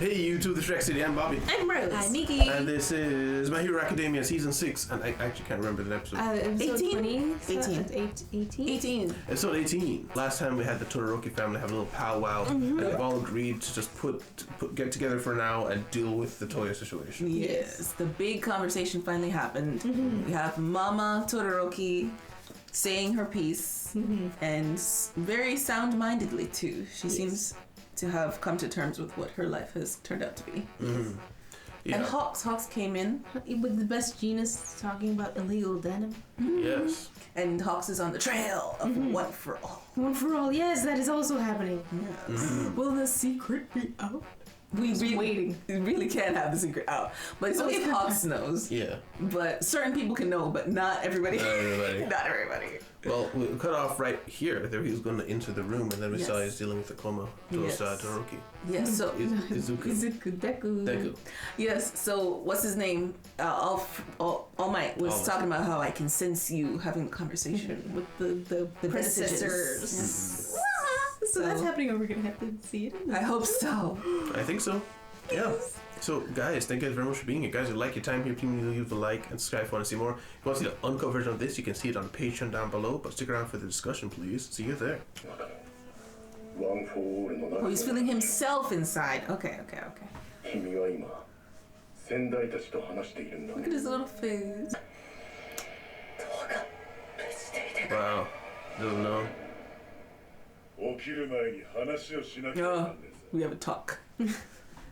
Hey YouTube, this is Rex City. I'm Bobby. I'm Rose. I'm Nikki. And this is My Hero Academia Season 6. And I actually can't remember the episode. Episode 18? 18. 18. Episode 18. Last time we had the Todoroki family have a little powwow. And they've all agreed to just get together for now and deal with the Toya situation. Yes, the big conversation finally happened. We have Mama Todoroki saying her piece, and very sound-mindedly too. She seems to have come to terms with what her life has turned out to be. Yeah. And Hawks came in With the best Jeanist talking about illegal denim. Yes. and Hawks is on the trail of one for all. One for all. Yes, that is also happening. Yes. Will the secret be out? We waiting. really can't have the secret out. But it's only if Hawks knows. Yeah. But certain people can know, but not everybody. Not everybody. Not everybody. Well, we cut off right here. There he was going to enter the room, and then we saw he's dealing with the coma. Todoroki. Yes, so... Izuku. Deku. Yes, so what's his name? All Might was talking about how I can sense you having a conversation with the Predecessors. Yes. So that's happening, and we're gonna have to see it. I hope so. I think so. Yeah. So, guys, thank you guys very much for being here. Guys, if you like your time here, please leave a like and subscribe if you want to see more. If you want to see the uncut version of this, you can see it on Patreon down below. But stick around for the discussion, please. See you there. Oh, he's feeling himself inside. Okay. Look at his little face. Wow. Doesn't know. We have a talk.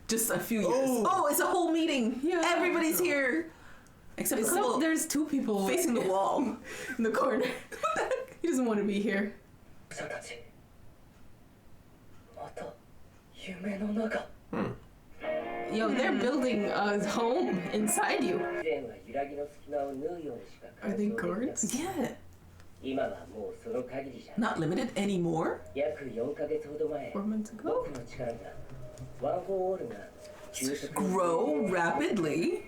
Just a few years. Oh, it's a whole meeting. Yeah. Everybody's here. Except there's two people facing the wall in the corner. He doesn't want to be here. Yo, they're building a home inside you. Are they guards? Yeah. Not limited anymore? 4 months ago? Grow rapidly.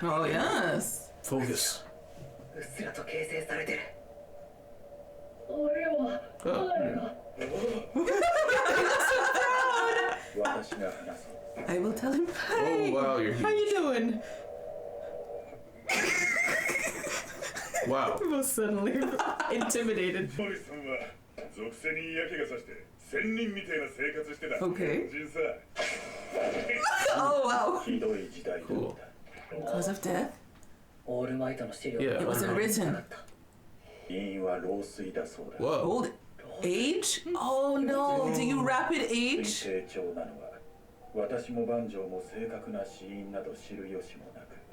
Oh, yes. Focus. I will tell him. Oh, wow, you're huge. How you doing? Wow. Most suddenly intimidated. Okay. Oh, wow. Cool. Cause of death? Yeah. It wasn't written. Whoa. Old age? Oh no, do you rapid age?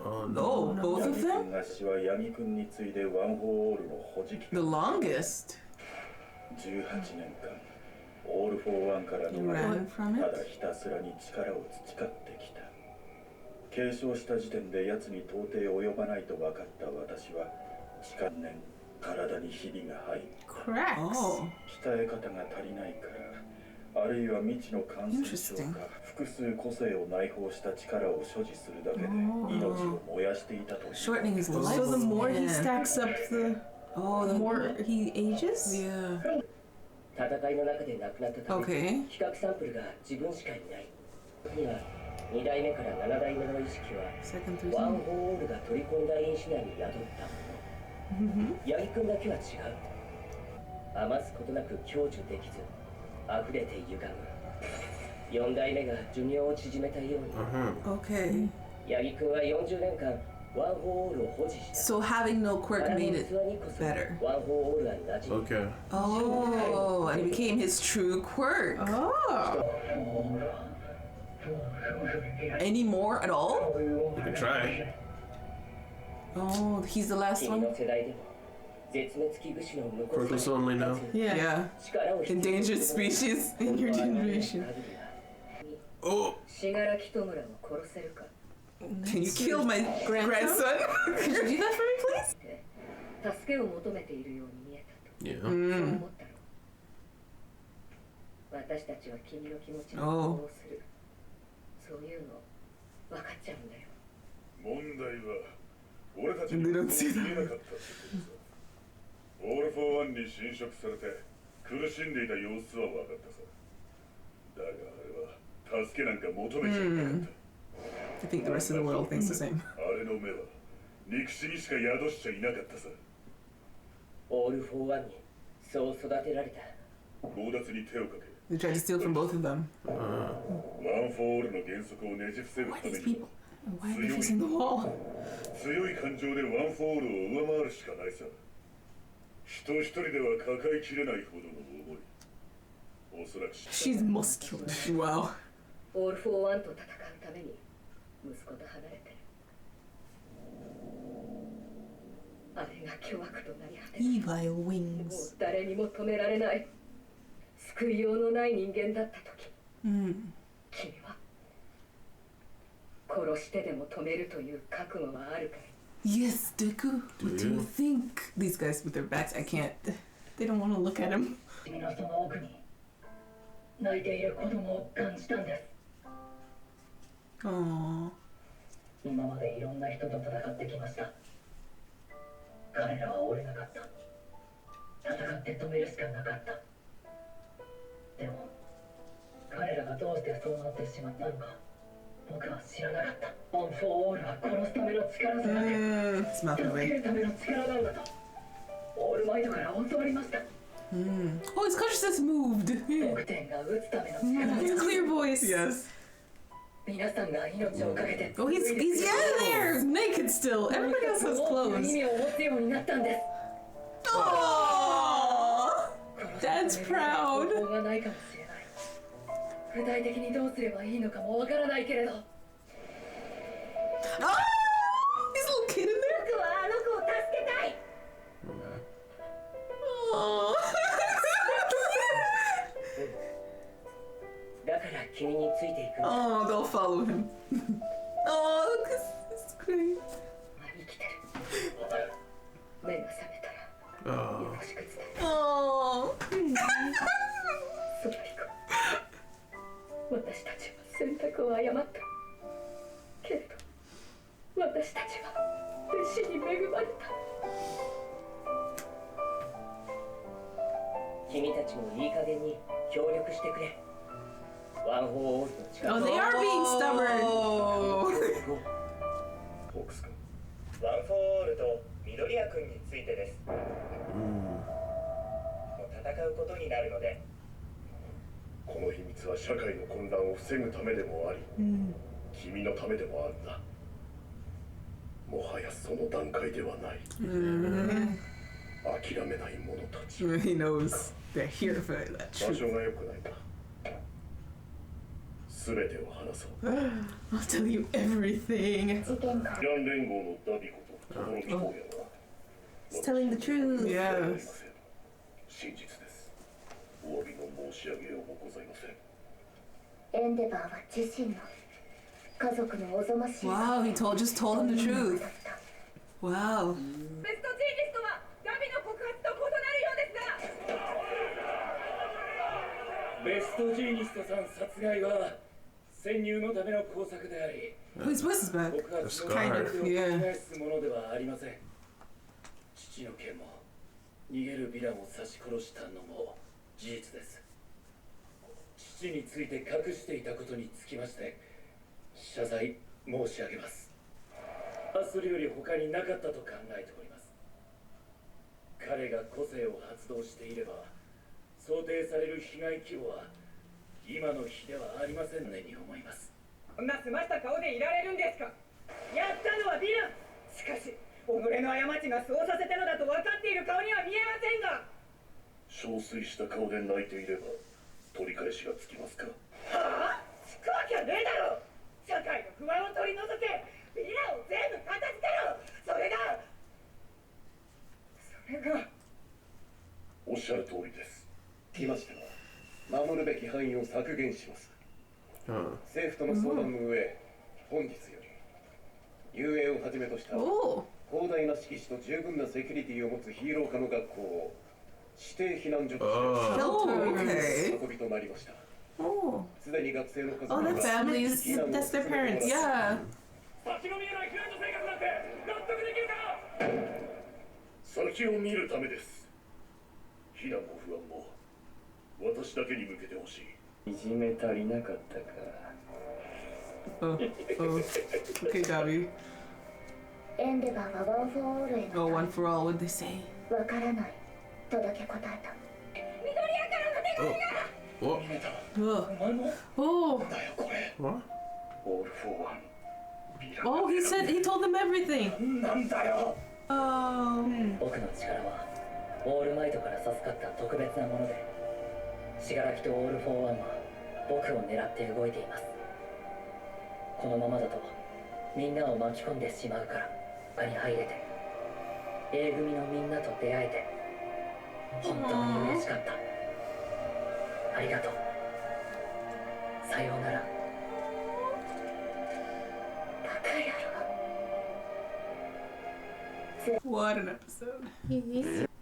Oh no, both of them? The longest. You ran from it? 継承した時点で奴に到底及ばないと分かった私は近年体にひびが入った Cracks. 鍛え方が足りないからあるいは未知の感染症か複数個性を内包した力を所持するだけで命を燃やしていたという Shortening his life. So the more he stacks up, the more he ages? Yeah. 戦いの中で亡くなったため、 Okay. 比較サンプルが自分しかいないには2代目から7代目の意識は Second through ワン second. フォーオールが取り込んだ因子内に宿ったもの八木くんだけは違う余すことなく享受できず溢れて歪む4代目が寿命を縮めたように Okay. 八木くんは40年間ワンフォーオールを保持した So having no quirk あの made 器 it にこそ better. ワンフォーオールが馴染む Okay. Oh, and it became his true quirk. Oh. Any more at all? You can try. Oh, he's the last 君 one? の世代でも絶滅危惧種の無骨 Quirkless only now. Yeah. Yeah. Endangered species. In your generation. Oh. 信楽戸村を殺せるか Can you kill my grandson? Could you do that for me, please? 助けを求めているように見えたと Yeah. そう思ったの私たちは君の気持ちに呼応するそういうの分かっちゃうんだよ問題は俺たちに見えなかったってことさオール・フォー・ワンンに侵食されて苦しんでいた様子は分かったさ。だがあれは助けなんか求めちゃいなかった。 I think the rest of the world thinks the same. あれの目は憎しみしか宿しちゃいなかったさ。オール・フォー・ワンにそう育てられた。強奪に手をかけ They tried to steal from both of them. ワン・フォー・オールの原則をねじ伏せる Why た are め these に people? Why are they facing the wall? 強い感情でワン・フォー・オールを上回るしかないさ。人一人では抱えきれないほどの思い。おそらく She's muscular. Wow. オール・フォー・ワンと戦うために息子と離れてる。あれが巨悪となり果て Evil もう wings. 誰にも止められない。救いようのない人間だった時、君は殺してでも止めるという覚悟はあるかい？ Yes, Deku. What do you think? These guys with their backs, I can't. They don't want to look at him. 君のその奥に泣いている子供を感じたんです。 Aww. 今までいろんな人と戦ってきました。彼らは折れなかった。戦って止めるしかなかった。でも彼らがどうしてそうなってしまったのか僕は知らなかった。ワン・フォー・オールは殺すための力じゃなく It's 助 not け the るための力なんだとオールマイトから教わりました。 Oh, his consciousness moved. 得点が打つための力 It's a clear voice. Yes. 皆さんが命をかけて Oh, he's there, naked still. Everybody else has 大きな clothes. 意味を持つようになったんです。 Aww. Dad's 方 proud. 法がないかもしれない。具体的にどうすればいいのかもわからないけれど、 Ah! He's a little kid in there. 僕はあの子を助けたい。 Aww. だから君についていくんだ。 Oh, they'll follow him. Oh, look, it's great. 生きてる。目が覚めたらよろしく伝え。 Aww. ソラリコ、私たちは選択を誤った。けれど私たちは弟子に恵まれた。君たちもいい加減に協力してくれ。ワン・フォー・オールの力 Oh, they are being stubborn. Oh. ホークス君。ワン・フォー・オールと緑谷君についてです。戦うことになるので。この秘密は社会の混乱を防ぐためでもあり、君のためでもあるんだ。もはやその段階ではない。諦めない者たち。 He knows they're here for that 場 truth. 所が良くないか。すべてを話そう。 I'll tell you everything. 事件がイラン連合のダビコと轟荒野は He's telling the truth. Yes. 真実です。お詫びの申し上げようもございません。エンデバーは自身の家族のおぞましい Wow, he just told him the truth. Wow. ベストジーニストはガビの告発と異なるようですが、ベストジーニストさん殺害は潜入のための工作であり、 Oh, his voice is back. 告発の Kind of, yeah. 覆すものではありません。父の件も逃げるヴィランを刺し殺したのも事実です。父について隠していたことにつきまして謝罪申し上げます。それより他になかったと考えております。彼が個性を発動していれば想定される被害規模は今の日ではありませんねに思います。こんな澄ました顔でいられるんですか。やったのはヴィラン。しかし己の過ちがそうさせたのだと分かっている顔には見えませんが。憔悴した顔で泣いていれば取り返しがつきますか。はあ、つくわけはねえだろ。社会の不安を取り除け。ヴィランを全部片付けろ。それがおっしゃる通りです。つきましては守るべき範囲を削減します。政府との相談の上、本日より遊泳をはじめとした Oh. 広大な敷地と十分なセキュリティを持つヒーロー科の学校を指定避難所として Oh, okay. 運びとなりました。 Oh. すでに学生の家 Oh, 族 that's が families. That's their parents. Yeah. 先の見えないフレンド生活なんて納得できるか。先を見るためです。避難も不安も私だけに向けてほしい。いじめ足りなかったか。Okay, Gabi. エンデバーはワンフォーオールへ Oh, の one for all, what'd they say? わからないとだけ答えた。What? ミネタ、 Ugh. お前も Oh, だよこれ。 What? オールフォーワン。 oh, he told them everything. なんだよ。 Oh. 僕の力はオールマイトから授かった特別なもので、シガラキとオールフォーワンは僕を狙って動いています。このままだとみんなを巻き込んでしまうから、場に入れて A 組のみんなと出会えて本当に嬉しかった。ありがとう。さようなら。バカ野郎。 What an episode.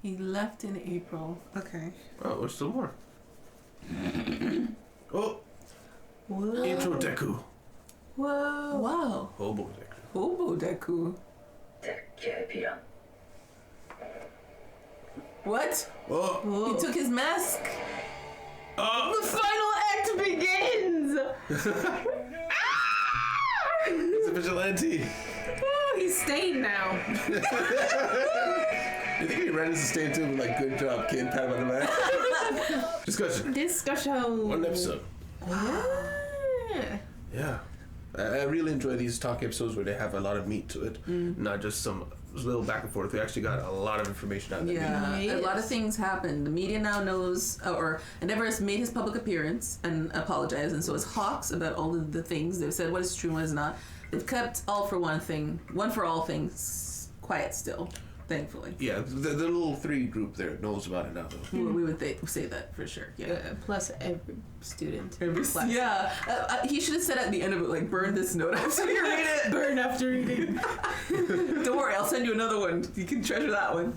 He left in April. Okay. Oh, there's still more. Oh, Whoa. intro Deku. Whoa. Wow. Hobo Deku. Hobo Deku. でっけえヴィラン。 What? Oh, Whoa. He took his mask. oh. The final act begins. He's a vigilante. Oh, he's staying now. You think he ran into staying too? Like, good job, kid. Pat him on the back. Discussion. Discussion. One episode. Yeah. Yeah. I really enjoy these talk episodes where they have a lot of meat to it, not just some little back and forth. We actually got a lot of information out of that meeting. Yeah, Yes. a lot of things happened. The media now knows, or Endeavor has made his public appearance and apologized, and so has Hawks about all of the things. They've said what is true and what is not. They've kept one for all things quiet still, thankfully. Yeah, the little three group there knows about it now, though. We would say that for sure. Yeah. Plus every student. Class. Yeah, he should have said at the end of it, like, burn this note after you read it. Burn after reading. Don't worry, I'll send you another one. You can treasure that one.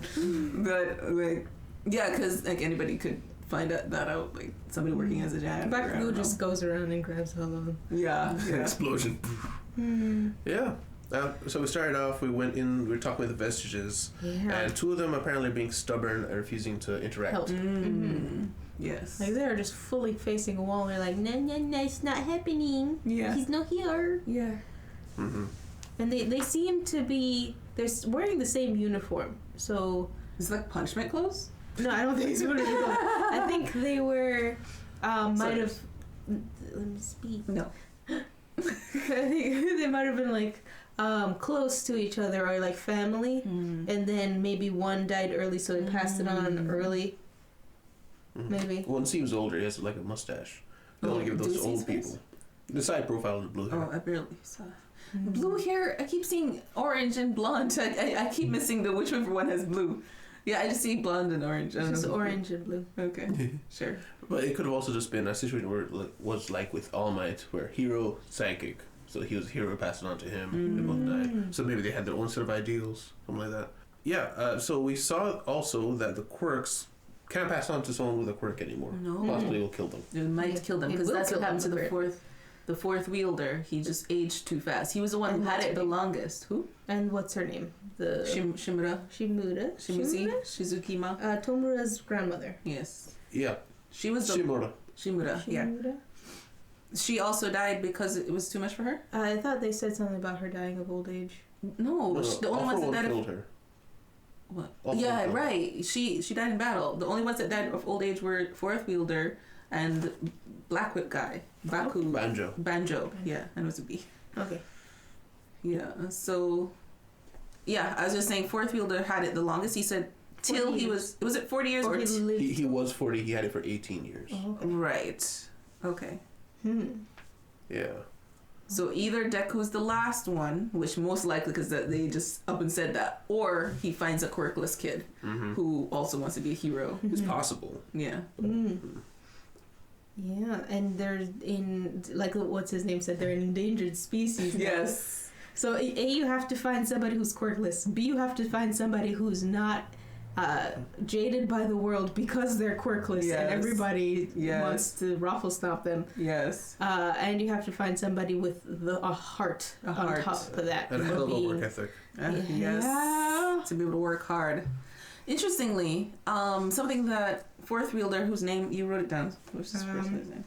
But, like, yeah, because, like, anybody could find that out, like, somebody working as a janitor. MacLeod just goes around and grabs all of them. Yeah. Explosion. Yeah. So we started off, we were talking with the Vestiges, Yeah. and two of them apparently being stubborn and refusing to interact. Help. Yes. Like they're just fully facing a wall. They're like, no, it's not happening. Yeah. He's not here. Yeah. Mm-hmm. And they seem to be, they're wearing the same uniform. So, Is it like punishment clothes? no, I don't think it's what it is. I think they were, might have, let me speak. No. I think they might have been like, close to each other or like family. And then maybe one died early, so they passed it on early. Maybe. One seems older, he has like a mustache. They Oh, only give do those you see old his face? people. The side profile of the blue hair. Oh, I barely saw. Blue hair, I keep seeing orange and blonde. I keep missing the which one has blue. Yeah, I just see blonde and orange. I It's don't just know. orange and blue. Okay, sure. But it could have also just been a situation where it was like with All Might, where hero, psychic. So he was a hero, passed it on to him, they both died. So maybe they had their own set of ideals, something like that. Yeah, so we saw also that the quirks can't pass on to someone with a quirk anymore. No. Possibly will kill them. It might kill them It because will that's what kill happened to them, the fourth wielder. He just aged too fast. He was the one who And had what's it the her name? longest. Who? And what's her name? The Shimura. Shimura? Shimuzi. Shizukima. Tomura's grandmother. Yes. Yeah, She was the Shimura. Shimura. Yeah. Shimura? She also died because it was too much for her. I thought they said something about her dying of old age. No, the only ones that died killed of her. what? All for Yeah, one. right. She died in battle. The only ones that died of old age were fourth wielder and Black Whip guy. Baku. Banjo. Yeah, and it was a B. Okay. Yeah. So, yeah, I was just saying fourth wielder had it the longest. He said till 40 he years. was it 40 years? Or Or he lived. He was 40, he had it for 18 years. Oh, okay. right. Okay. Yeah. So either Deku's the last one, which most likely because they just up and said that, or he finds a quirkless kid who also wants to be a hero. It's possible. Yeah. Yeah, and they're in, like what's his name said, they're an endangered species now. Yes. So A, you have to find somebody who's quirkless. B, you have to find somebody who's not jaded by the world because they're quirkless Yes. and everybody Yes. wants to raffle stomp them. Yes. And you have to find somebody with a heart A on heart. top of that. And a hell of a work ethic. Yes. Yeah. To be able to work hard. Interestingly, something that fourth wielder, whose name you wrote it down. What's this person's name?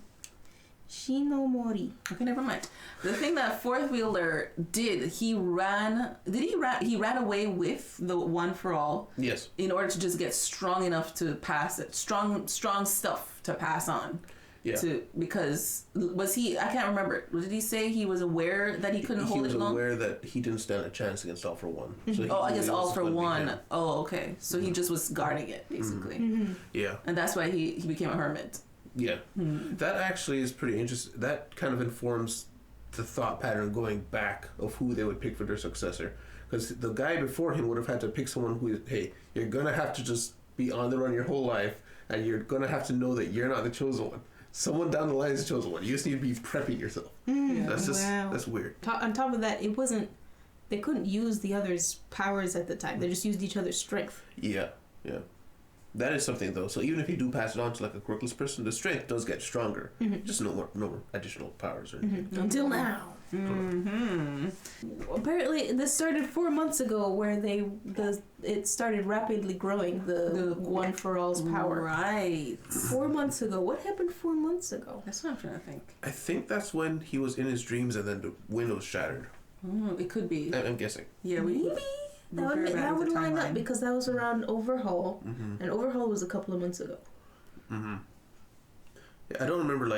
Shinomori. Okay, never mind. The thing that fourth wielder did, he ran away with the One for All. Yes. In order to just get strong enough to pass it, strong stuff to pass on. Yeah. Because was he? I can't remember. Did he say he was aware that he couldn't hold it long? He was aware that he didn't stand a chance against All for One. So I guess All for One. Oh, okay. So he just was guarding it, basically. Mm-hmm. Yeah. And that's why he became a hermit. Yeah. That actually is pretty interesting. That kind of informs the thought pattern going back of who they would pick for their successor. Because the guy before him would have had to pick someone who is, hey, you're going to have to just be on the run your whole life, and you're going to have to know that you're not the chosen one. Someone down the line is the chosen one. You just need to be prepping yourself. That's weird. On top of that, they couldn't use the other's powers at the time. They just used each other's strength. Yeah. That is something, though. So even if you do pass it on to like a quirkless person, the strength does get stronger. Just no more additional powers or anything. Until now. Apparently, this started 4 months ago, where it started rapidly growing the One for All's power. Right. 4 months ago. What happened 4 months ago? That's what I'm trying to think. I think that's when he was in his dreams and then the windows shattered. It could be. I'm guessing. Yeah, Maybe. That would line up because that was around Overhaul, and Overhaul was a couple of months ago. Yeah, I don't remember,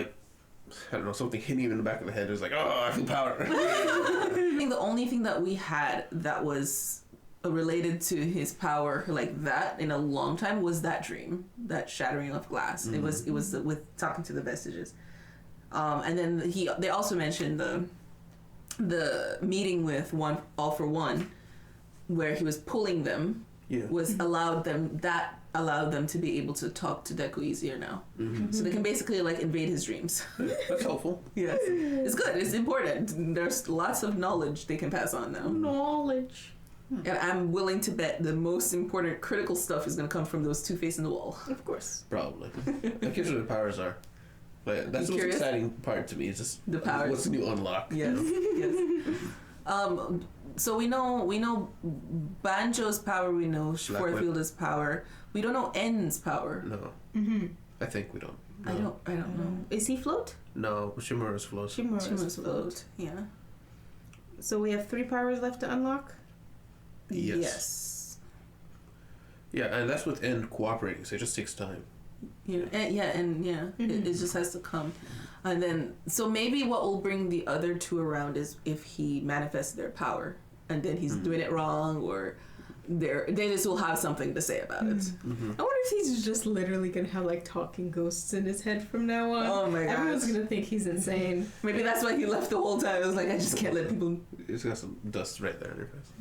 something hitting him in the back of the head. It was like, oh, I feel power. I think the only thing that we had that was related to his power like that in a long time was that dream, that shattering of glass. It was with talking to the Vestiges, and then they also mentioned the meeting with All for One, where he was pulling them. Allowed them to be able to talk to Deku easier now. So they can basically invade his dreams. That's helpful. Yes. It's good. It's important. There's lots of knowledge they can pass on now. Knowledge. And I'm willing to bet the most important critical stuff is going to come from those two facing the wall. Of course. Probably. I'm curious what the powers are. That's the most exciting part to me. Is just the powers. What's the new unlock? Yes. So we know Banjo's power. We know Fourth Wielder's power. We don't know N's power. No. I think we don't. No. I don't know. Is he float? No, Shimura's float. Shimura's float. Yeah. So we have 3 powers left to unlock? Yes. Yeah, and that's with N cooperating, so it just takes time. It just has to come. And then, so maybe what will bring the other two around is if he manifests their power, and then he's doing it wrong, or they just will have something to say about it. I wonder if he's just literally gonna have talking ghosts in his head from now on. Oh my god! Everyone's gonna think he's insane. Maybe that's why he left the whole time. It was like, I just can't let people. It's got some dust right there in your face.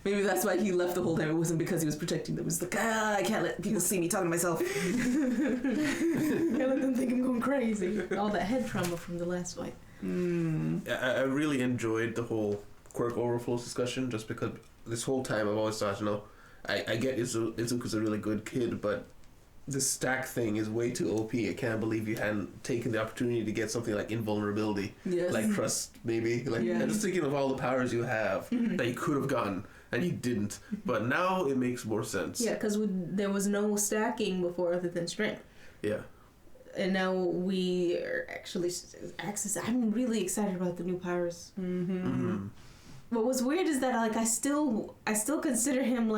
Maybe that's why he left the whole time. It wasn't because he was protecting them. It was like, I can't let people see me talking to myself. Can't let them think I'm going crazy. All that head trauma from the last fight. I really enjoyed the whole quirk overflows discussion, just because this whole time I've always thought, I get Izuku's a really good kid, but the stack thing is way too OP. I can't believe you hadn't taken the opportunity to get something like invulnerability, like trust, maybe. I'm just thinking of all the powers you have that you could have gotten and you didn't. But now it makes more sense. Yeah, because there was no stacking before other than strength. Yeah. And now we are actually I'm really excited about the new powers. What was weird is that I still consider him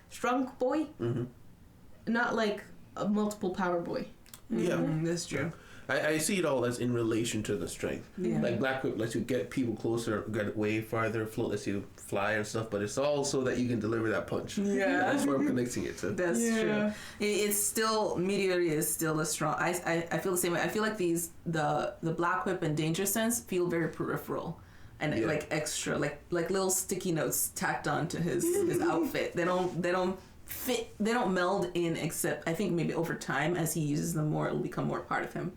strong boy, not a multiple power boy. Yeah, that's true. I see it all as in relation to the strength. Yeah. Black Whip lets you get people closer, get way farther. Float lets you fly and stuff, but it's all so that you can deliver that punch. Yeah, that's where I'm connecting it to. That's true. It's still Meteor is still a strong. I feel the same way. I feel like the Black Whip and Danger Sense feel very peripheral. And extra, like little sticky notes tacked onto his outfit. They don't fit. They don't meld in. Except I think maybe over time, as he uses them more, it'll become more part of him.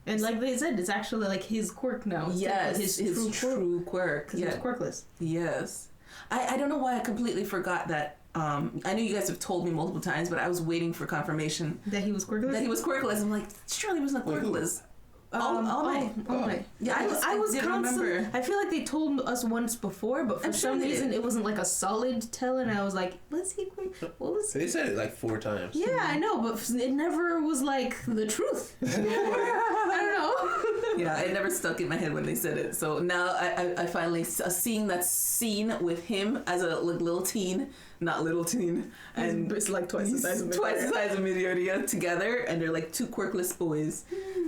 And like they said, it's actually his quirk now. Yes, his true quirk. Because it's quirkless. Yes, I don't know why I completely forgot that. I know you guys have told me multiple times, but I was waiting for confirmation that he was quirkless. I'm like, surely he was not quirkless. All Might. All Might. Yeah, I was didn't constantly. remember. I feel like they told us once before, but for I'm sure some they reason did. it wasn't like a solid tell, and I was like, "Was he? What was?" They said it like 4 times. Yeah, I know, but it never was like the truth. I don't know. Yeah, it never stuck in my head when they said it. So now I finally seeing that scene with him as a little teen, not little teen, and It's like twice the size of twice the size of Midoriya together, and they're like 2 quirkless boys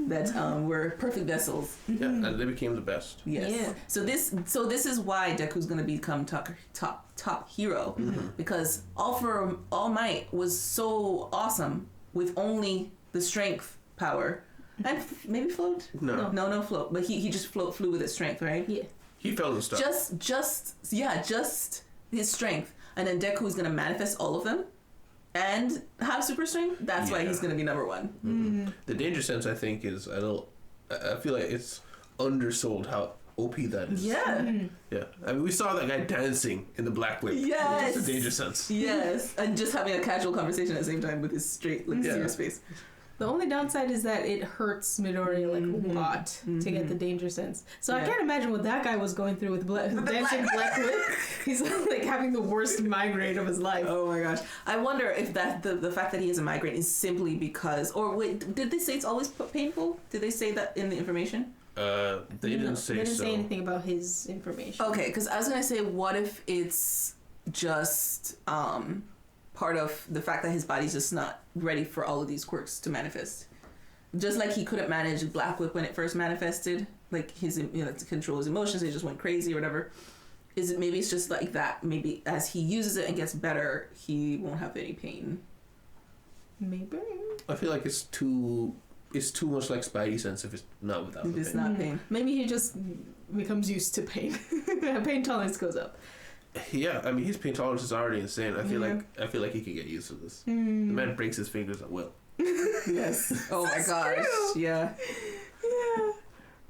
that were perfect vessels. Yeah, and they became the best. Yes. Yeah. So this is why Deku's gonna become top hero, because All Might was so awesome with only the strength power. And maybe float? No float. But he just flew with his strength, right? Yeah. He fell in stuff. Just his strength. And then Deku is gonna manifest all of them and have super strength. That's why he's gonna be number 1. The danger sense, I think, is a little. I feel like it's undersold how OP that is. Yeah. Yeah. I mean, we saw that guy dancing in the black whip. Yes. It's the danger sense. Yes. And just having a casual conversation at the same time with his straight, serious face. The only downside is that it hurts Midoriya like a lot to get the danger sense. So I can't imagine what that guy was going through with dancing black whip. He's like having the worst migraine of his life. Oh my gosh. I wonder if that the fact that he has a migraine is simply because, or wait, did they say it's always painful? Did they say that in the information? They didn't say so. They didn't say anything about his information. Okay, because I was gonna say, what if it's just part of the fact that his body's just not ready for all of these quirks to manifest. Just like he couldn't manage Black Whip when it first manifested, like his, to control his emotions, it just went crazy or whatever. Is it maybe it's just like that? Maybe as he uses it and gets better, he won't have any pain. Maybe. I feel like it's too much like Spidey sense if it's not without the It's pain. not pain. Maybe he just becomes used to pain. Pain tolerance goes up. Yeah, I mean his pain tolerance is already insane. I feel like he could get used to this. The man breaks his fingers at will. Yes. Oh my gosh. True. Yeah. Yeah.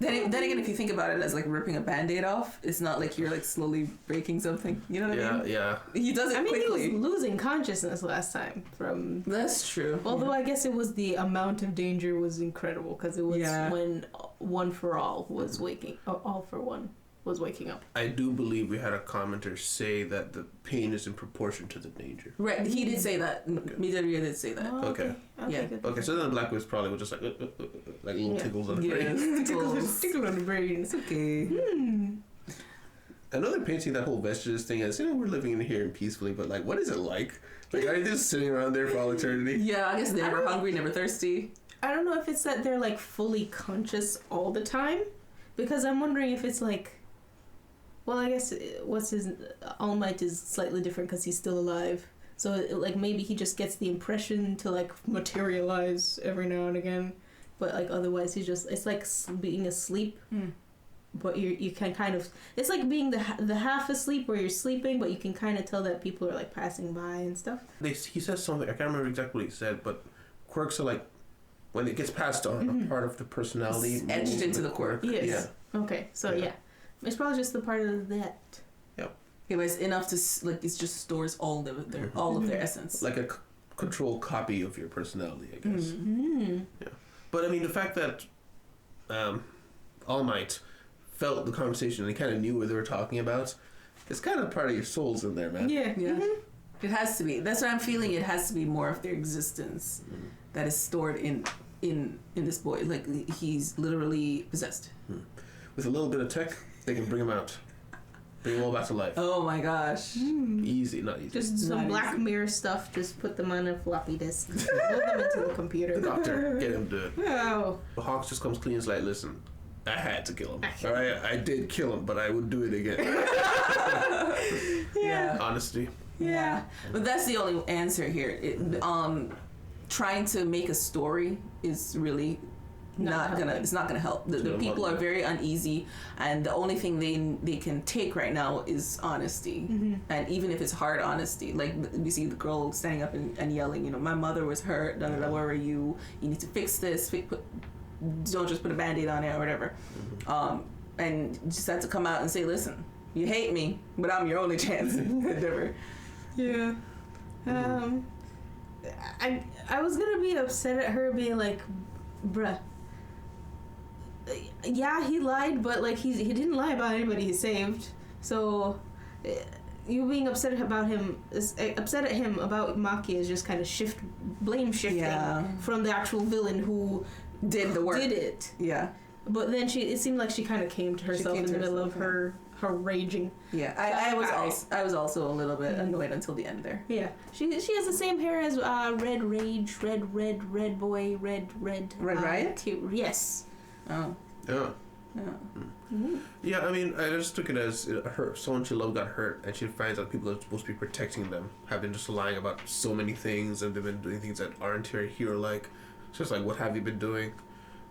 Then again, if you think about it as like ripping a Band-Aid off, it's not like you're like slowly breaking something. You know what I mean? Yeah. He does it quickly. he was losing consciousness last time from. That's true. Although I guess it was the amount of danger was incredible because it was when One for All was waking. All for One was waking up. I do believe we had a commenter say that the pain is in proportion to the danger. Right, he did say that. Midoriya did say that. Oh, Okay. Yeah. Good. Okay, so then Black Wiz probably was just like little tickles on the brain. Tickle on the brain. It's okay. Another painting that whole Vestiges thing is, we're living in here peacefully, but like, what is it like? Like, are you just sitting around there for all eternity? Yeah, I guess never hungry, never thirsty. I don't know if it's that they're like fully conscious all the time, because I'm wondering if it's like. Well, I guess All Might is slightly different because he's still alive. So, like, maybe he just gets the impression to, like, materialize every now and again. But, like, otherwise it's like being asleep. But you can kind of... It's like being the half asleep where you're sleeping, but you can kind of tell that people are, like, passing by and stuff. He says something, I can't remember exactly what he said, but quirks are like, when it gets passed on, a part of the personality... It's etched into the quirk. Yes. Yeah. Okay, so yeah. It's probably just the part of that. Yeah, but it's enough to like it just stores all of their essence. Like a controlled copy of your personality, I guess. Yeah. But I mean, the fact that All Might felt the conversation and he kind of knew what they were talking about, it's kind of part of your souls in there, man. Yeah. Yeah. It has to be. That's what I'm feeling. It has to be more of their existence that is stored in this boy. Like he's literally possessed. With a little bit of tech, they can bring him out. Bring him all back to life. Oh my gosh. Easy, not easy. Just some Not Black easy. Mirror stuff. Just put them on a floppy disk. Put them into the computer. The doctor, get him to do it. Oh. The Hawks just comes clean and is like, listen, I had to kill him. Alright, I did kill him, but I would do it again. Yeah. Honesty. Yeah. But that's the only answer here. Trying to make a story is really it's not gonna help. The people are very uneasy, and the only thing they can take right now is honesty. And even if it's hard honesty, like we see the girl standing up and yelling, my mother was hurt, where were you need to fix this, don't just put a Band-Aid on it or whatever. And just had to come out and say, listen, you hate me, but I'm your only chance. Whatever. Yeah. I was gonna be upset at her being like, bruh, yeah, he lied, but like he didn't lie about anybody he saved. So you being upset at him about Maki is just kind of blame shifting from the actual villain who did the work. Did it. Yeah. But then it seemed like she kind of came to herself in the middle of her raging. Yeah, I was also a little bit annoyed until the end there. Yeah, she has the same hair as Red Rage, Red Boy, Red Riot? Yes. Oh. Yeah. Yeah. Mm-hmm. Yeah, I mean, I just took it as someone she loved got hurt, and she finds out people that are supposed to be protecting them have been just lying about so many things, and they've been doing things that aren't very hero-like. It's just like, what have you been doing?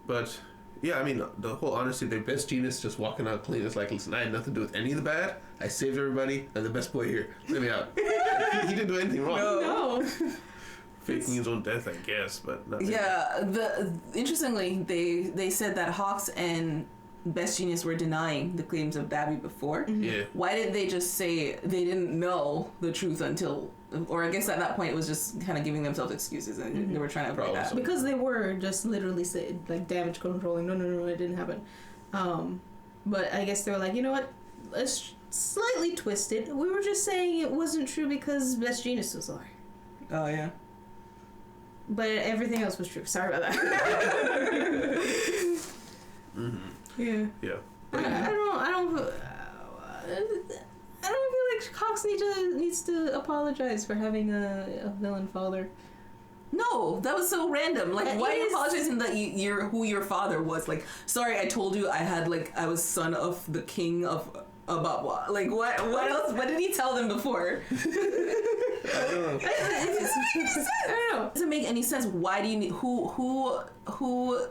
But yeah, I mean, the whole honesty, their best Jeanist just walking out clean. It's like, listen, I had nothing to do with any of the bad. I saved everybody. I'm the best boy here. Let me out. he didn't do anything wrong. No. Faking his own death, I guess, but nothing. Yeah, interestingly, they said that Hawks and Best Jeanist were denying the claims of Dabi before. Mm-hmm. Yeah. Why did they just say they didn't know the truth until, or I guess at that point it was just kind of giving themselves excuses, and they were trying to avoid that. Because they were just literally said, like, damage controlling. No, it didn't happen. But I guess they were like, you know what? Let's slightly twist it. We were just saying it wasn't true because Best Jeanist was a liar. Oh, yeah. But everything else was true. Sorry about that. Mm-hmm. Yeah. Yeah. I don't feel like Hawks needs to apologize for having a villain father. No, that was so random. Like, why are you apologizing that you're who your father was? Like, sorry, I told you I was son of the king of Ababwa. Like, what else? What did he tell them before? I don't know. I don't know. It doesn't make any sense. Why do you need who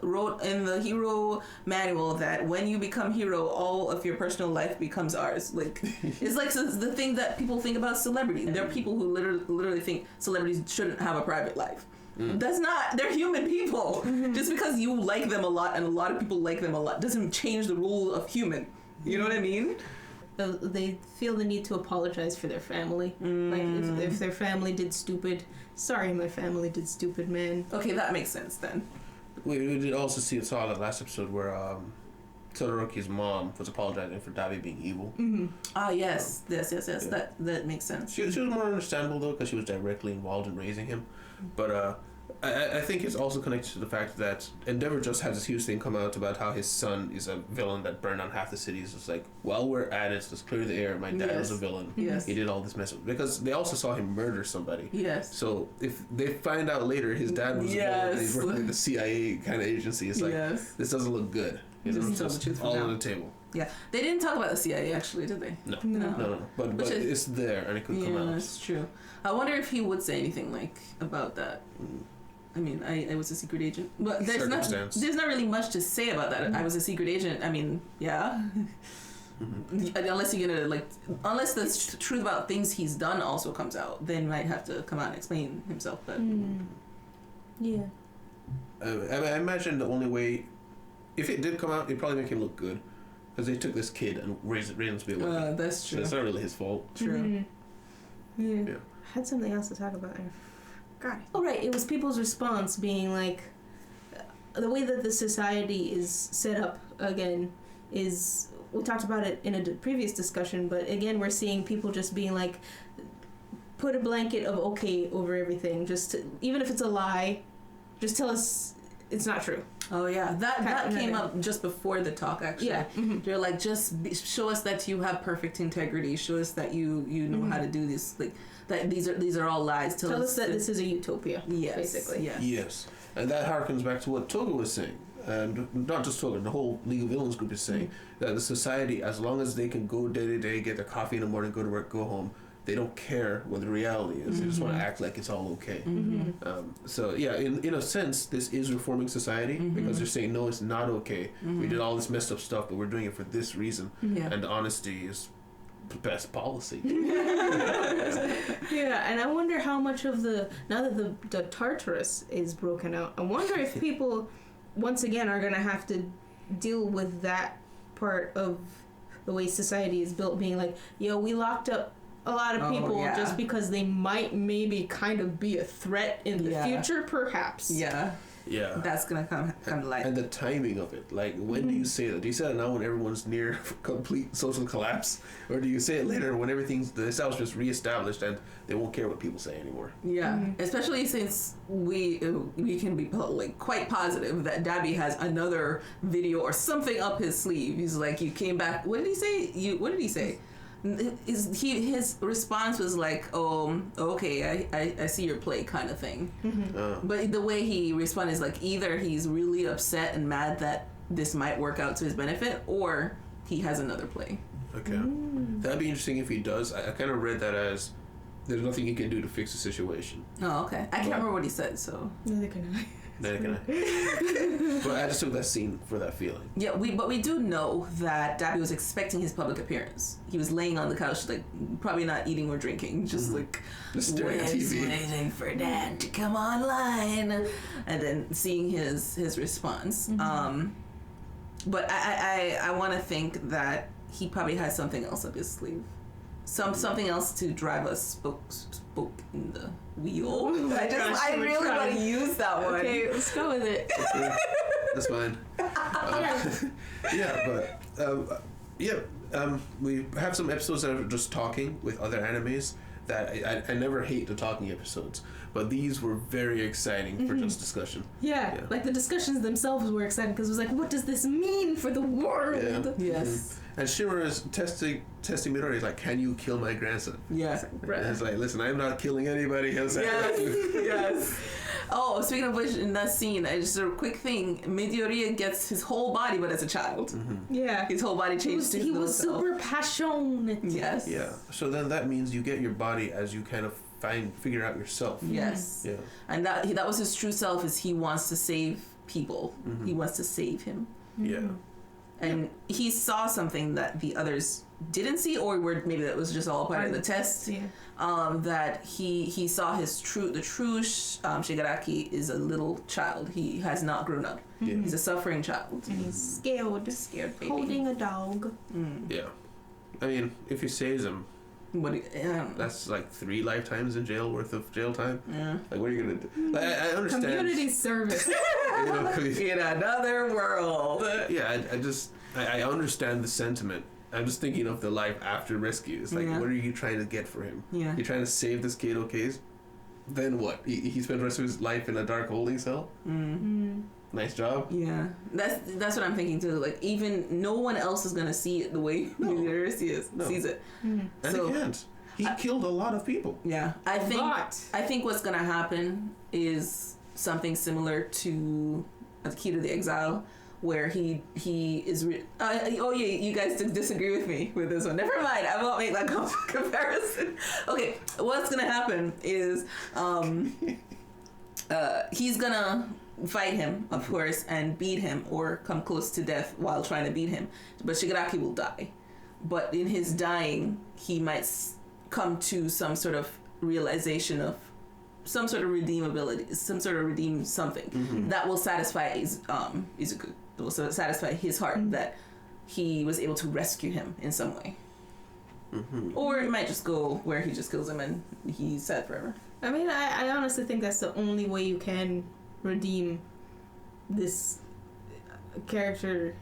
wrote in the hero manual that when you become hero, all of your personal life becomes ours? Like, it's like the thing that people think about celebrities. There are people who literally think celebrities shouldn't have a private life. That's not. They're human people. Just because you like them a lot and a lot of people like them a lot doesn't change the rule of human. You know what I mean? They feel the need to apologize for their family. Like, if their family did stupid, sorry, my family did stupid, man. Okay, that makes sense then. We did also saw that last episode where Todoroki's mom was apologizing for Dabi being evil. Ah, yes. Yes. Yeah. That makes sense. She was more understandable, though, because she was directly involved in raising him. But I think it's also connected to the fact that Endeavor just had this huge thing come out about how his son is a villain that burned down half the city. It's just like, while we're at it, let's clear the air. My dad was a villain. Yes. He did all this mess. Because they also saw him murder somebody. Yes. So if they find out later his dad was a villain and he's working with the CIA kind of agency, it's like, this doesn't look good. It's just all on the table. Yeah. They didn't talk about the CIA, actually, did they? No. But it's there and it could come out. Yeah, that's true. I wonder if he would say anything about that. I mean, I was a secret agent, but there's not really much to say about that. I was a secret agent. I mean, yeah. Unless unless the truth about things he's done also comes out, then he might have to come out and explain himself. But yeah, I imagine the only way, if it did come out, it'd probably make him look good, because they took this kid and raised him to be a weapon. That's true. So it's not really his fault. True. Yeah. I had something else to talk about. Oh, right. It was people's response being like, the way that the society is set up again is, we talked about it in a previous discussion, but again, we're seeing people just being like, put a blanket of okay over everything. Even if it's a lie, just tell us it's not true. Oh yeah, that came up just before the talk. Actually, yeah. They're like, just show us that you have perfect integrity. Show us that you know how to do this. Like that these are all lies. Tell us that this is a utopia. Yes, basically. Yeah. Yes, and that harkens back to what Toga was saying, and not just Toga. The whole League of Villains group is saying that the society, as long as they can go day to day, get their coffee in the morning, go to work, go home, they don't care what the reality is. They just want to act like it's all okay. So yeah, in a sense, this is reforming society, because they're saying, no, it's not okay. We did all this messed up stuff, but we're doing it for this reason. And honesty is the best policy. Yeah, and I wonder how much of now that the Tartarus is broken out, I wonder if people, once again, are going to have to deal with that part of the way society is built, being like, yo, we locked up a lot of people just because they might maybe kind of be a threat in the future, perhaps. Yeah. Yeah. that's gonna come to light. And the timing of it. Like, when do you say that? Do you say it now when everyone's near complete social collapse? Or do you say it later when the establishment's reestablished and they won't care what people say anymore? Yeah, especially since we can be like quite positive that Dabi has another video or something up his sleeve. He's like, you came back. What did he say? What did he say? His response was like, "Oh, okay, I see your play," kind of thing. But the way he responded is like either he's really upset and mad that this might work out to his benefit, or he has another play. Okay, that'd be interesting if he does. I kind of read that as there's nothing he can do to fix the situation. Oh, okay. I can't remember what he said, so. Neither can I. But I just took that scene for that feeling. Yeah, but we do know that Dabi was expecting his public appearance. He was laying on the couch, like probably not eating or drinking, just like Just staring at TV, waiting for Dad to come online, and then seeing his response. But I want to think that he probably has something else up his sleeve, something else to drive us spoke in the wheel. I really want to use that one. Okay, let's go with it. Okay, that's fine. We have some episodes that are just talking with other animes that I never hate the talking episodes, but these were very exciting for just discussion. Yeah, like the discussions themselves were exciting because it was like, what does this mean for the world? Yeah. Yes. And Shimura is testing Midori. He's like, "Can you kill my grandson?" Yeah. And it's like, "Listen, I'm not killing anybody else." Yes. Oh, speaking of which, in that scene, just a quick thing: Midoriya gets his whole body, but as a child. Yeah. His whole body changed to his He little was self. super passionate. Yes. Yeah. So then that means you get your body as you kind of figure out yourself. Yes. Yeah. And that was his true self. Is he wants to save people. He wants to save him. Yeah. And he saw something that the others didn't see, or maybe that was just all part of the test. Yeah. That he saw the true Shigaraki is a little child. He has not grown up. Yeah. He's a suffering child. And he's scared baby. holding a dog. Yeah. I mean, if he saves him, that's like 3 lifetimes in jail worth of jail time. Yeah. Like, what are you gonna do? Like, I understand. Community service. In another world. Yeah, I understand the sentiment. I'm just thinking of the life after rescue. It's like, Yeah. what are you trying to get for him? Yeah. You're trying to save this kid, okay? Then what? He spent the rest of his life in a dark holding cell? Nice job. Yeah, that's what I'm thinking too. Like, even no one else is gonna see it the way Midoriya sees it. And So, he can't. He killed a lot of people. Yeah, I think what's gonna happen is something similar to Akira the Exile, where he is. You guys disagree with me with this one. Never mind. I won't make that comparison. Okay, what's gonna happen is he's gonna fight him, of course, and beat him or come close to death while trying to beat him. But Shigaraki will die. But in his dying, he might come to some sort of realization of some sort of redeemability, some sort of redeem something that will satisfy Izuku. That will satisfy his heart that he was able to rescue him in some way. Or it might just go where he just kills him and he's sad forever. I mean, I honestly think that's the only way you can redeem this character,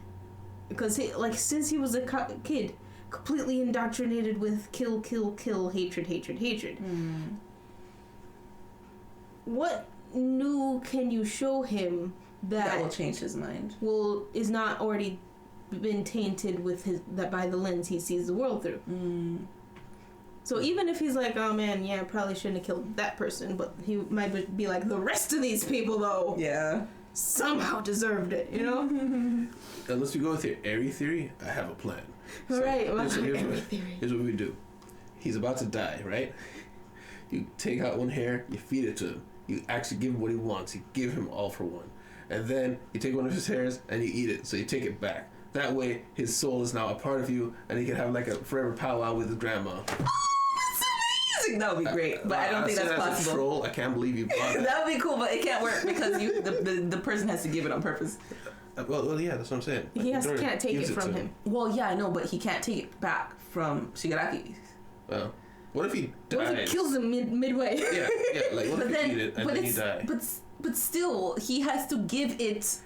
because since he was a kid, completely indoctrinated with kill, hatred. What new can you show him that will change his mind? Is not already been tainted with that by the lens he sees the world through. So even if he's like, oh man, yeah, I probably shouldn't have killed that person, but he might be like, the rest of these people though, somehow deserved it, you know? Unless we go with your airy theory, I have a plan. All right, here's what we do. He's about to die, right? You take out one hair, you feed it to him. You actually give him what he wants. You give him all for one. And then you take one of his hairs and you eat it, so you take it back. That way, his soul is now a part of you, and he can have like a forever powwow with his grandma. That would be great, but I don't think that's possible. A troll. I can't believe you bought it. That would be cool, but it can't work because the person has to give it on purpose. Well, yeah, that's what I'm saying. He can't take it from him. Well, yeah, I know, but he can't take it back from Shigaraki. Well, What if he dies? What if it kills him midway? Yeah, like what But if he then, eat it and but then he it's, die? but still, he has to give it,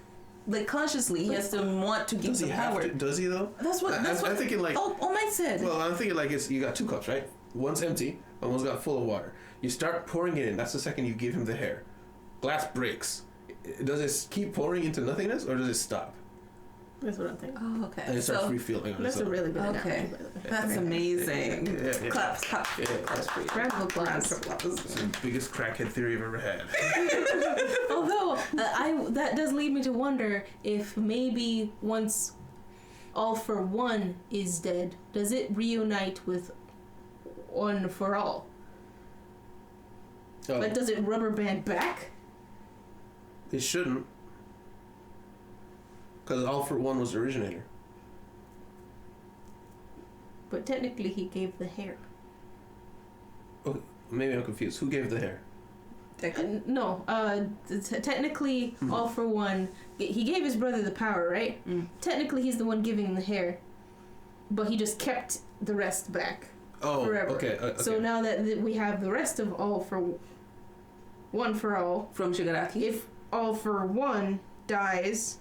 like consciously. He has to want to give Does he the have power. to? Does he though? That's what. That's what I'm thinking like. All Might said. Well, I'm thinking like you got 2 cups, right? One's empty, and one's got full of water. You start pouring it in. That's the second you give him the hair. Glass breaks. Does it keep pouring into nothingness, or does it stop? That's what I'm thinking. Oh, okay. And it starts refilling on That's itself. a really good Okay. analogy, by the way. That's amazing. Yeah. Claps. Yeah, that's great. Round of applause. It's the biggest crackhead theory I've ever had. Although that does lead me to wonder if maybe once All for One is dead, does it reunite with One for All? Oh, Like, does it rubber band back? it shouldn't. Because All for One was the originator. But technically, he gave the hair. Okay, maybe I'm confused. Who gave the hair? No, technically, All for One, he gave his brother the power, right? Technically, he's the one giving the hair, but he just kept the rest back forever. Okay. So now that we have the rest of All for One for All, From Shigaraki. if All for One dies,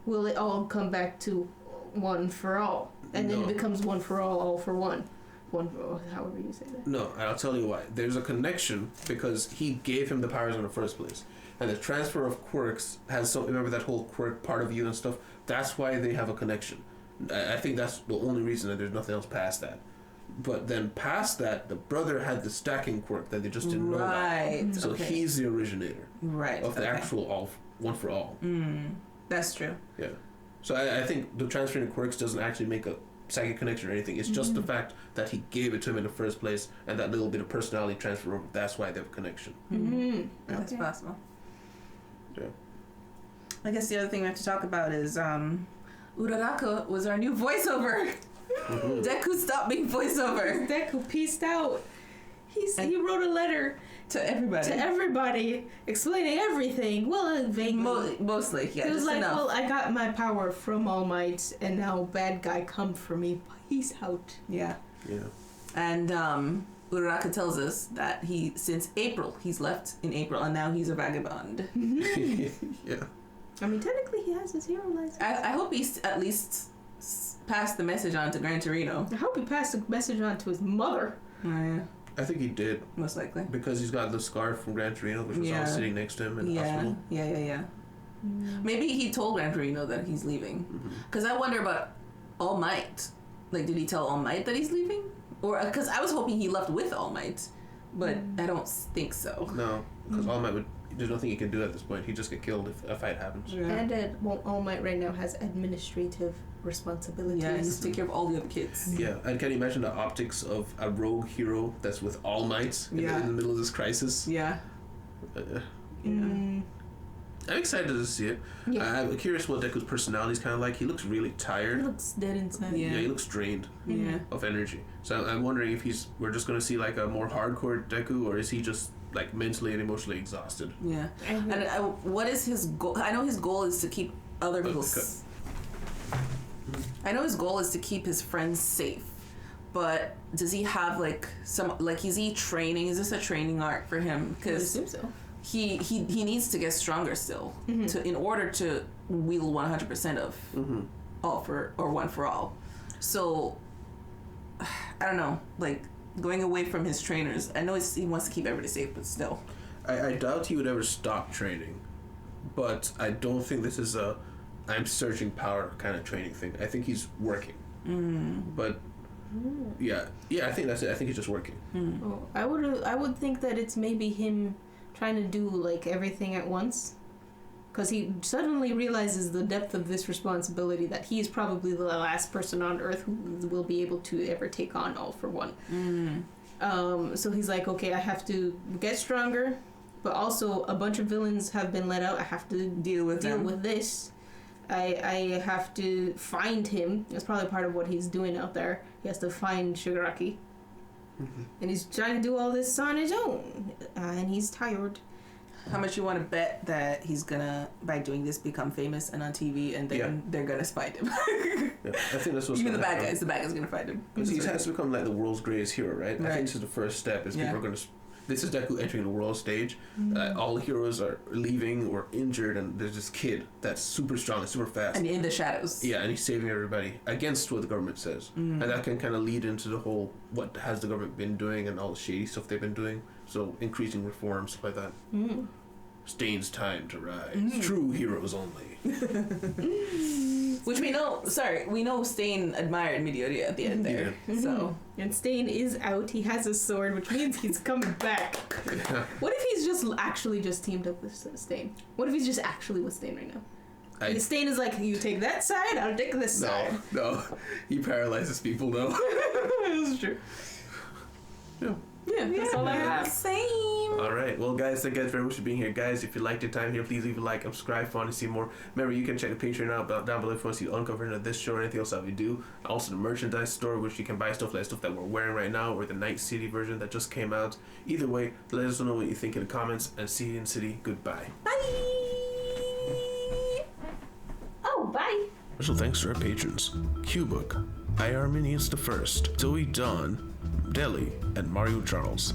will it all come back to One for All? And then No. it becomes One for All for One. One for all, however you say that. No, I'll tell you why. There's a connection because he gave him the powers in the first place. And the transfer of quirks has some. Remember that whole quirk part of you and stuff? That's why they have a connection. I think that's the only reason that there's nothing else past that. But then past that, the brother had the stacking quirk that they just didn't know about. Right. So okay. he's the originator right of the okay. actual all One for All. That's true. Yeah. So I think the transferring of quirks doesn't actually make a psychic connection or anything. It's just the fact that he gave it to him in the first place and that little bit of personality transfer over. That's why they have a connection. That's Okay. possible. Yeah. I guess the other thing we have to talk about is Uraraka was our new voiceover. Deku stopped being voiceover Deku pieced out. He wrote a letter to everybody. explaining everything. Well, vaguely. Mostly, yeah. It was just like, enough. well, I got my power from All Might, and now bad guy come for me. Peace out. Yeah. Yeah. And Uraraka tells us that since April, he's left in April, and now he's a vagabond. Yeah. I mean, technically, he has his hero license. I hope he's at least passed the message on to Gran Torino. I hope he passed the message on to his mother. Oh, yeah. I think he did Most likely. because he's got the scarf from Gran Torino, which was all sitting next to him in the hospital. Yeah. Maybe he told Gran Torino that he's leaving. Because I wonder about All Might. Like, did he tell All Might that he's leaving? Or because I was hoping he left with All Might, but I don't think so. No, because All Might would. There's nothing he can do at this point. He'd just get killed if a fight happens. Yeah. And All Might right now has administrative responsibilities. Yeah, he has to take care of all the other kids. Yeah, and can you imagine the optics of a rogue hero that's with All Might in the middle of this crisis? Yeah. I'm excited to see it. Yeah. I'm curious what Deku's personality is kind of like. He looks really He tired. looks dead inside. Yeah. Yeah, he looks drained Yeah. of energy. So I'm wondering if we're just going to see like a more hardcore Deku, or is he just like mentally and emotionally exhausted? Yeah. And what is his goal? I know his goal is to keep other people. I know his goal is to keep his friends safe, but does he have like is he training? Is this a training arc for him? I would Because assume so. he needs to get stronger still in order to wield 100% of all for or One for All. So I don't know, like going away from his trainers. I know he wants to keep everybody safe, but still. I doubt he would ever stop training, but I don't think this is a I'm searching power kind of training thing. I think he's working. But yeah, I think that's it. I think he's just working. Oh, I would think that it's maybe him trying to do like everything at once, because he suddenly realizes the depth of this responsibility that he is probably the last person on Earth who will be able to ever take on All for One. So he's like, okay, I have to get stronger, but also a bunch of villains have been let out. I have to deal with this. I have to find him. That's probably part of what he's doing out there. He has to find Shigaraki. And he's trying to do all this on his own. And he's tired. How much you want to bet that he's gonna, by doing this, become famous and on TV, and then they're gonna find him? Yeah, I think that's what's Even the bad happen. guys. The bad guys gonna find him. Because he has to become like the world's greatest hero, right? I think this is the first step. Is people are going to. This is Deku entering the world stage. All heroes are leaving or injured, and there's this kid that's super strong and super fast. And in the shadows. Yeah, and he's saving everybody against what the government says. And that can kind of lead into the whole what has the government been doing and all the shady stuff they've been doing. So increasing reform, stuff like that. Stain's time to rise. True heroes only. Which we know Stain admired Midoriya at the end there. So And Stain is out. He has a sword, which means he's coming back. What if he's just actually just teamed up with Stain? What if he's just actually with Stain right now? Stain is like, you take that side, I'll take this side. No. He paralyzes people though. That's true. Yeah, that's all I have. Same. Alright, well guys, thank you guys very much for being here. Guys, if you liked your time here, please leave a like and subscribe if you want to see more. Remember, you can check the Patreon out down below if you want to see the uncovering of this show or anything else that we do. Also the merchandise store, which you can buy stuff like stuff that we're wearing right now, or the Night City version that just came out. Either way, let us know what you think in the comments, and see you in City. Goodbye. Bye. Oh, bye. Special thanks to our patrons: Cubook, IR Minions the First, Zoe Dawn, Deli, and Mario Charles.